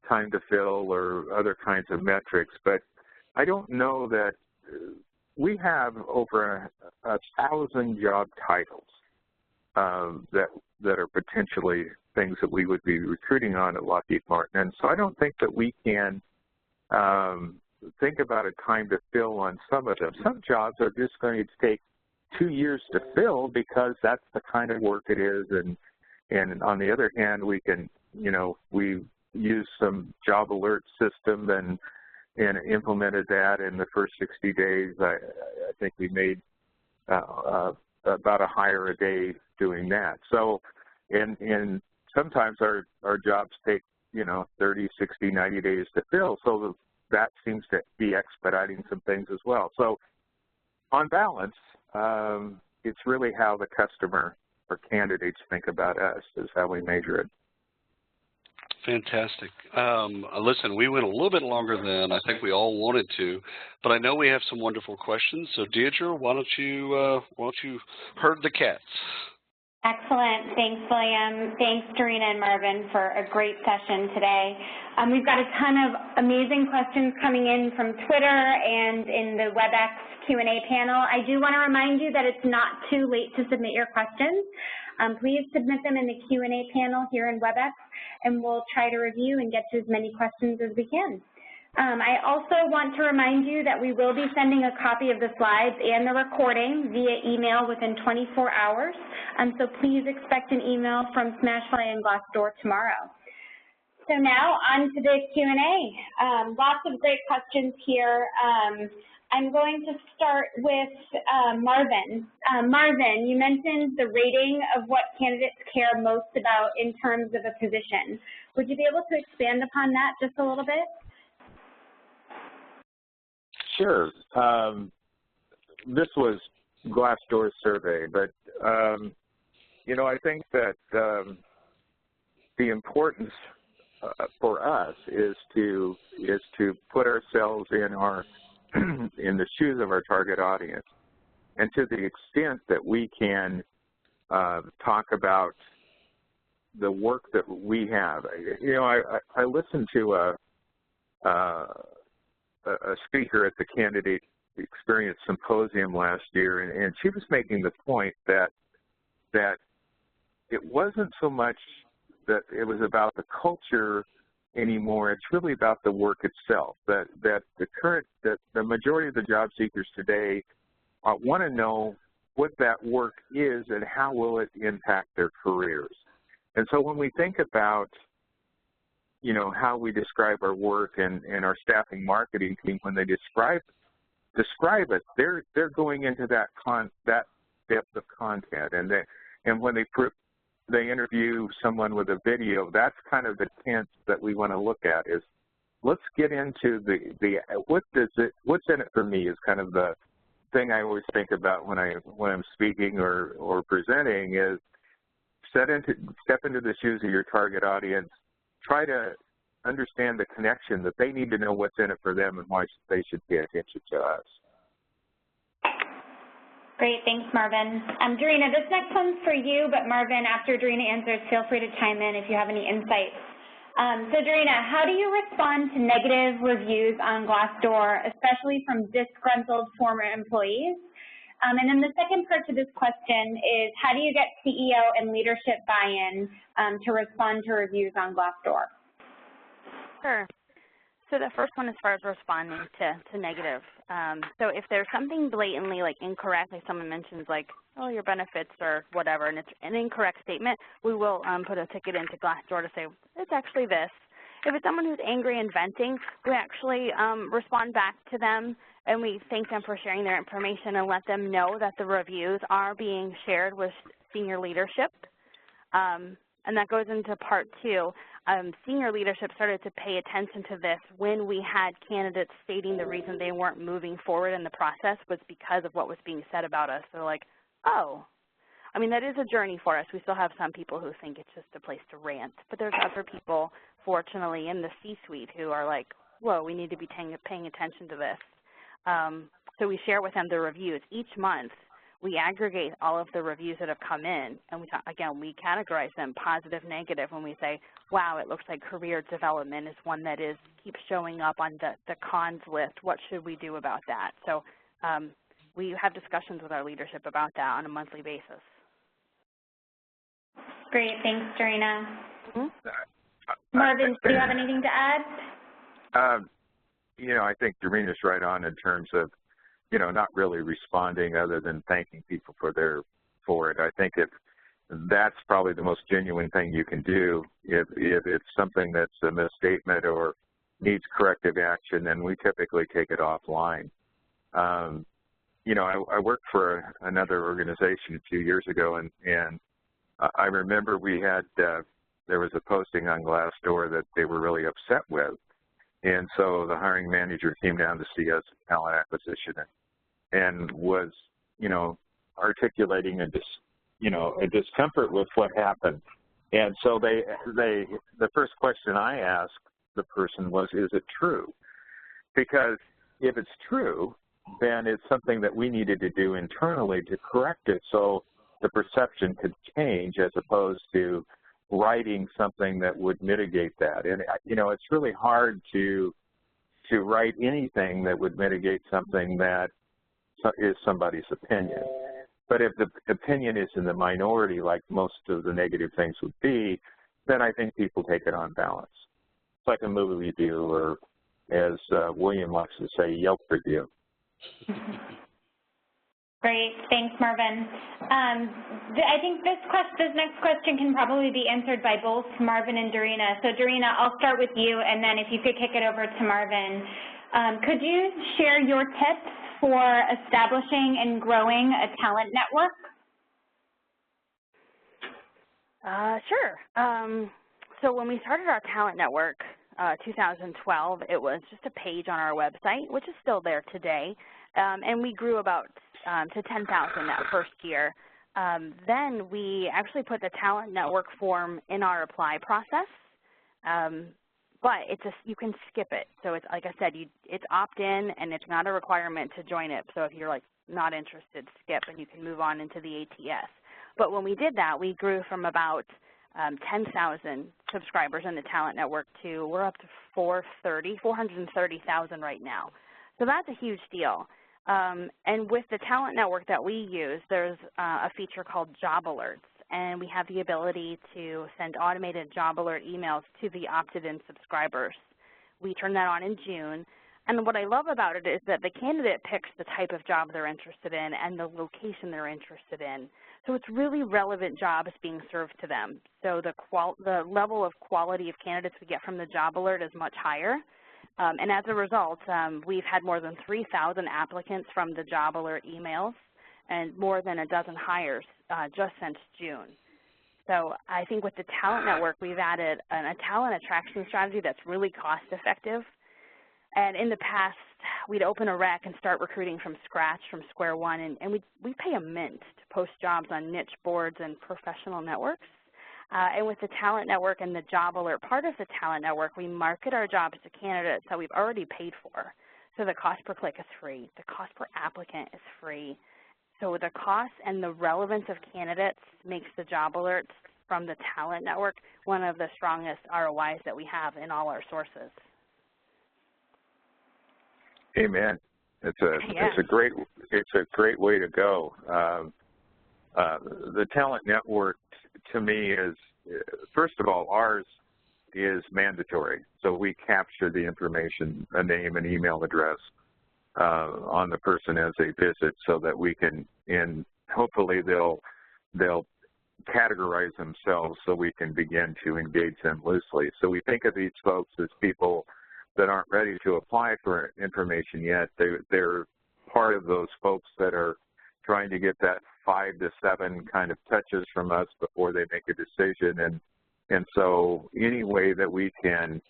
time to fill or other kinds of metrics, but I don't know that we have over 1,000 job titles that are potentially things that we would be recruiting on at Lockheed Martin. And so I don't think that we can think about a time to fill on some of them. Some jobs are just going to take 2 years to fill because that's the kind of work it is. And on the other hand, we can, we use some job alert system and implemented that in the first 60 days. I think we made about a hire a day doing that. So, and sometimes our jobs take, 30, 60, 90 days to fill. So that seems to be expediting some things as well. So on balance, it's really how the customer or candidates think about us is how we measure it. Fantastic. Listen, we went a little bit longer than I think we all wanted to, but I know we have some wonderful questions. So Deidre, why don't you herd the cats? Excellent. Thanks, William. Thanks, Dorena and Marvin, for a great session today. We've got a ton of amazing questions coming in from Twitter and in the WebEx Q&A panel. I do want to remind you that it's not too late to submit your questions. Please submit them in the Q&A panel here in WebEx, and we'll try to review and get to as many questions as we can. I also want to remind you that we will be sending a copy of the slides and the recording via email within 24 hours. So please expect an email from Smashfly and Glassdoor tomorrow. So now on to the Q&A. Lots of great questions here. I'm going to start with Marvin. Marvin, you mentioned the rating of what candidates care most about in terms of a position. Would you be able to expand upon that just a little bit? Sure. This was Glassdoor's survey, but I think that the importance for us is to put ourselves in the shoes of our target audience, and to the extent that we can talk about the work that we have. I listened to a speaker at the Candidate Experience Symposium last year, and she was making the point that it wasn't so much that it was about the culture anymore. It's really about the work itself. That the majority of the job seekers today want to know what that work is and how will it impact their careers. And so when we think about how we describe our work and our staffing marketing team, when they describe it, they're going into that depth of content, and when they interview someone with a video, that's kind of the tense that we want to look at. Is let's get into what's in it for me is kind of the thing I always think about when I'm speaking or presenting is step into the shoes of your target audience. Try to understand the connection that they need to know what's in it for them and why they should pay attention to us. Great, thanks, Marvin. Dorena, this next one's for you, but Marvin, after Dorena answers, feel free to chime in if you have any insights. So Dorena, how do you respond to negative reviews on Glassdoor, especially from disgruntled former employees? And then the second part to this question is, how do you get CEO and leadership buy-in to respond to reviews on Glassdoor? Sure. So the first one, as far as responding to negative. So if there's something blatantly like incorrect, like someone mentions like, oh, your benefits or whatever, and it's an incorrect statement, we will put a ticket into Glassdoor to say, it's actually this. If it's someone who's angry and venting, we actually respond back to them, and we thank them for sharing their information and let them know that the reviews are being shared with senior leadership. And that goes into part two. Senior leadership started to pay attention to this when we had candidates stating the reason they weren't moving forward in the process was because of what was being said about us. They're like, oh. I mean, that is a journey for us. We still have some people who think it's just a place to rant, but there's other people, fortunately, in the C-suite who are like, whoa, we need to be paying attention to this. So we share with them the reviews. Each month, we aggregate all of the reviews that have come in, and we categorize them positive, negative, when we say, wow, it looks like career development is one that keeps showing up on the cons list. What should we do about that? So we have discussions with our leadership about that on a monthly basis. Great, thanks, Dorena. Marvin, do you have anything to add? I think Dorena's right on in terms of, not really responding other than thanking people for it. I think that's probably the most genuine thing you can do. If it's something that's a misstatement or needs corrective action, then we typically take it offline. I worked for another organization a few years ago, and I remember there was a posting on Glassdoor that they were really upset with. And so the hiring manager came down to see us at Talent Acquisition and was, articulating a discomfort with what happened. And so the first question I asked the person was, is it true? Because if it's true, then it's something that we needed to do internally to correct it so the perception could change, as opposed to writing something that would mitigate that. And, it's really hard to write anything that would mitigate something that is somebody's opinion. But if the opinion is in the minority, like most of the negative things would be, then I think people take it on balance. It's like a movie review, or as William likes to say, Yelp review. Great, thanks, Marvin. I think this next question can probably be answered by both Marvin and Dorena. So Dorena, I'll start with you, and then if you could kick it over to Marvin. Could you share your tips for establishing and growing a talent network? Sure. So when we started our talent network, 2012, it was just a page on our website, which is still there today, and we grew about to 10,000 that first year. Then we actually put the talent network form in our apply process, but you can skip it. So it's, like I said, it's opt-in, and it's not a requirement to join it. So if you're like not interested, skip, and you can move on into the ATS. But when we did that, we grew from about 10,000 subscribers in the talent network to we're up to 430,000 right now. So that's a huge deal. And with the talent network that we use, there's a feature called job alerts, and we have the ability to send automated job alert emails to the opted-in subscribers. We turned that on in June, and what I love about it is that the candidate picks the type of job they're interested in and the location they're interested in. So it's really relevant jobs being served to them. So the level of quality of candidates we get from the job alert is much higher. And as a result, we've had more than 3,000 applicants from the job alert emails and more than a dozen hires just since June. So I think with the talent network, we've added a talent attraction strategy that's really cost effective. And in the past, we'd open a rec and start recruiting from scratch, from square one, and we pay a mint to post jobs on niche boards and professional networks. And with the talent network and the job alert part of the talent network, we market our jobs to candidates that we've already paid for. So the cost per click is free. The cost per applicant is free. So the cost and the relevance of candidates makes the job alerts from the talent network one of the strongest ROIs that we have in all our sources. Amen. It's a great way to go. The talent network to me is, first of all, ours is mandatory. So we capture the information, a name and email address on the person as they visit, so that we can, and hopefully they'll categorize themselves so we can begin to engage them loosely. So we think of these folks as people that aren't ready to apply for information yet. They're part of those folks that are trying to get that 5 to 7 kind of touches from us before they make a decision. And so any way that we can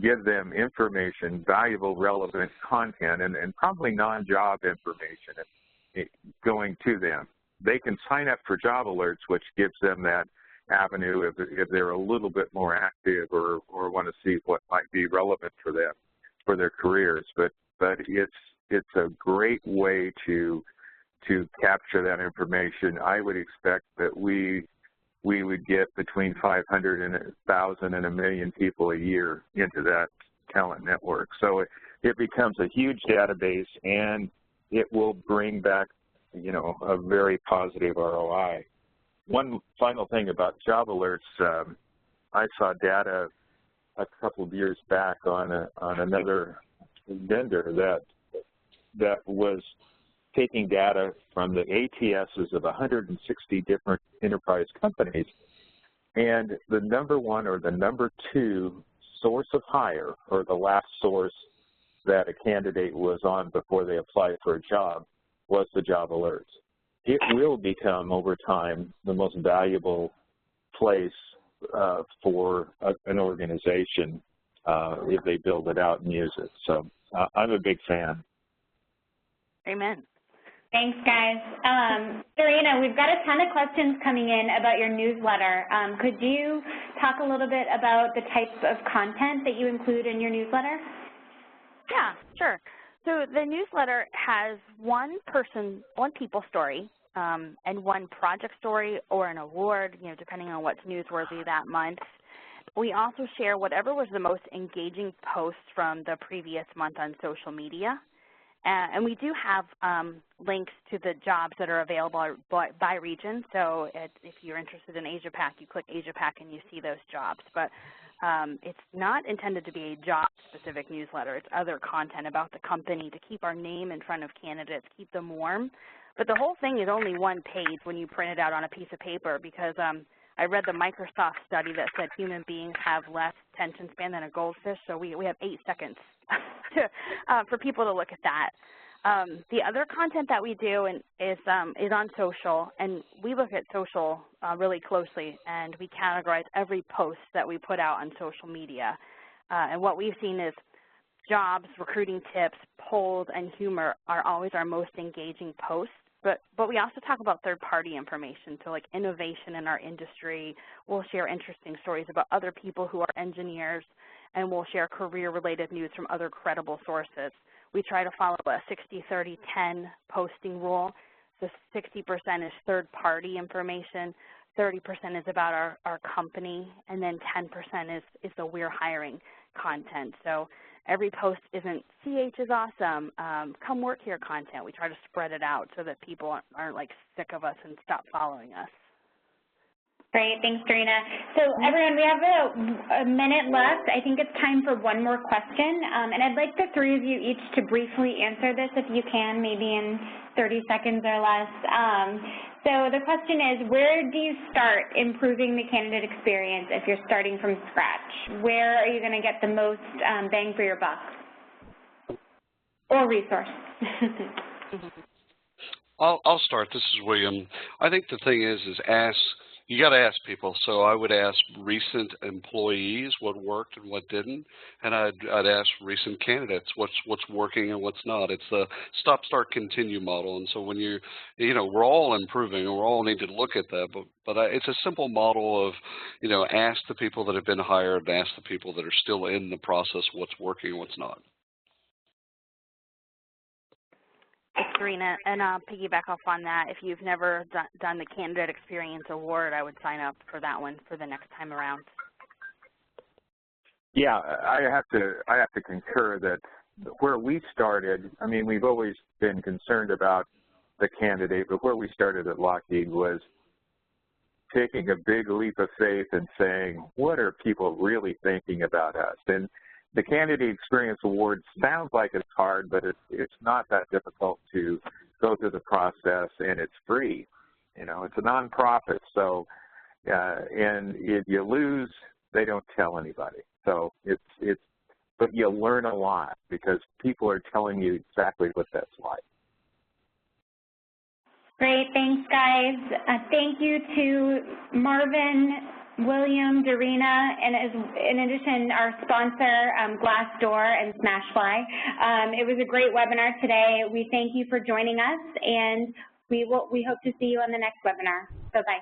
give them information, valuable, relevant content, and probably non-job information going to them. They can sign up for job alerts, which gives them that avenue if they're a little bit more active or want to see what might be relevant for them, for their careers. But it's a great way to capture that information. I would expect that we would get between 500 and 1,000 and 1 million people a year into that talent network. So it becomes a huge database, and it will bring back, you know, a very positive ROI. One final thing about job alerts, I saw data a couple of years back on another vendor that was taking data from the ATSs of 160 different enterprise companies, and the number one or the number two source of hire, or the last source that a candidate was on before they applied for a job, was the job alerts. It will become, over time, the most valuable place for an organization if they build it out and use it. So I'm a big fan. Amen. Thanks, guys. Serena, we've got a ton of questions coming in about your newsletter. Could you talk a little bit about the types of content that you include in your newsletter? Yeah, sure. So the newsletter has one people story, and one project story or an award, you know, depending on what's newsworthy that month. We also share whatever was the most engaging post from the previous month on social media. And we do have links to the jobs that are available by region. So if you're interested in Asia-Pac, you click Asia-Pac and you see those jobs. But it's not intended to be a job-specific newsletter. It's other content about the company to keep our name in front of candidates, keep them warm. But the whole thing is only one page when you print it out on a piece of paper, because I read the Microsoft study that said human beings have less attention span than a goldfish, so we have 8 seconds for people to look at that. The other content that we do is on social, and we look at social really closely, and we categorize every post that we put out on social media. And what we've seen is jobs, recruiting tips, polls, and humor are always our most engaging posts. But we also talk about third-party information, so like innovation in our industry. We'll share interesting stories about other people who are engineers, and we'll share career-related news from other credible sources. We try to follow a 60-30-10 posting rule. So 60% is third-party information, 30% is about our company, and then 10% is the we're hiring content. So every post isn't CH is awesome, come work here content. We try to spread it out so that people aren't like sick of us and stop following us. Great, thanks, Serena. So everyone, we have a minute left. I think it's time for one more question, and I'd like the three of you each to briefly answer this if you can, maybe in 30 seconds or less. So the question is, where do you start improving the candidate experience if you're starting from scratch? Where are you going to get the most bang for your buck or resource? I'll start. This is William. I think the thing is you got to ask people. So I would ask recent employees what worked and what didn't, and I'd ask recent candidates what's working and what's not. It's the stop, start, continue model. And so when we're all improving, and we all need to look at that. But it's a simple model of, ask the people that have been hired and ask the people that are still in the process what's working and what's not. It's Serena, and I'll piggyback off on that. If you've never done the Candidate Experience Award, I would sign up for that one for the next time around. Yeah, I have to concur that where we started, I mean, we've always been concerned about the candidate, but where we started at Lockheed was taking a big leap of faith and saying, what are people really thinking about us? And the Candidate Experience Award sounds like it's hard, but it's not that difficult to go through the process, and it's free. You know, it's a nonprofit, so and if you lose, they don't tell anybody. So but you learn a lot because people are telling you exactly what that's like. Great, thanks guys. Thank you to Marvin, William, Darina, and in addition, our sponsor, Glassdoor and Smashfly. It was a great webinar today. We thank you for joining us, and we hope to see you on the next webinar. Bye-bye.